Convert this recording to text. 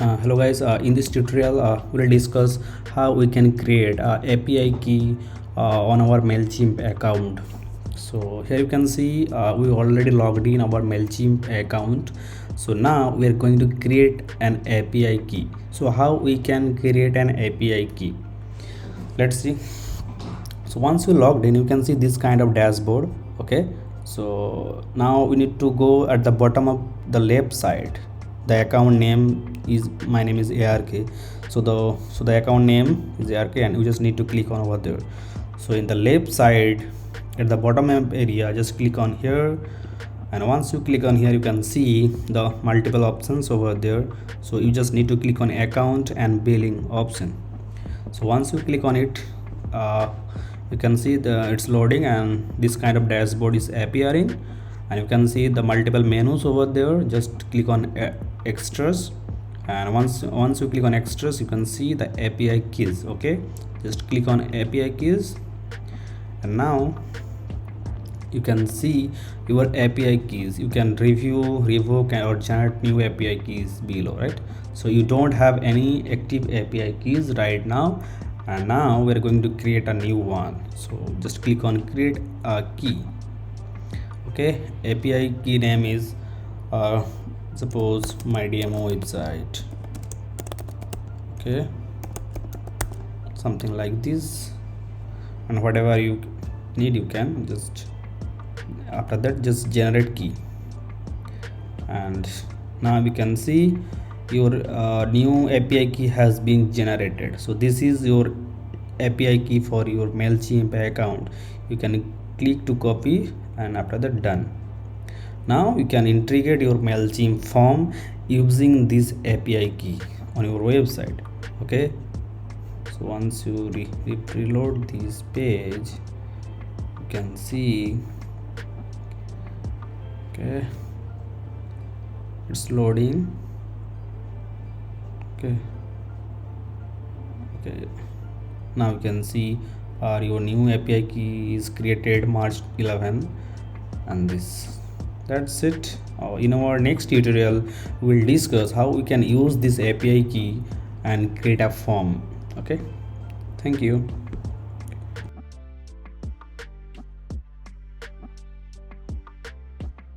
Hello guys, in this tutorial we'll discuss how we can create a API key on our MailChimp account. So here you can see we already logged in our MailChimp account. So now we are going to create an API key. So how we can create an API key? Let's see. So once you logged in, you can see this kind of dashboard. Okay, so now we need to go at the bottom of the left side. The account name is, my name is ARK. So the account name is ARK, and you just need to click on over there. So in the left side at the bottom area, just click on here, and once you click on here, you can see the multiple options over there. So you just need to click on account and billing option. So once you click on it, you can see it's loading, and this kind of dashboard is appearing, and you can see the multiple menus over there. Just click on extras, and once you click on extras, you can see the API keys. Okay, just click on API keys, and now you can see your API keys. You can review, revoke, or generate new API keys below, right? So you don't have any active API keys right now, and now we're going to create a new one. So just click on create a key. Okay, API key name is suppose my demo website. Okay, something like this, and whatever you need, you can just, after that, just generate key. And now we can see your new API key has been generated. So this is your API key for your MailChimp account. You can click to copy, and after that, done. Now you can integrate your MailChimp form using this API key on your website. Okay, so once you reload this page, you can see, okay, it's loading. Okay, now you can see your new API key is created March 11, and that's it. In our next tutorial, we will discuss how we can use this API key and create a form. Okay, thank you.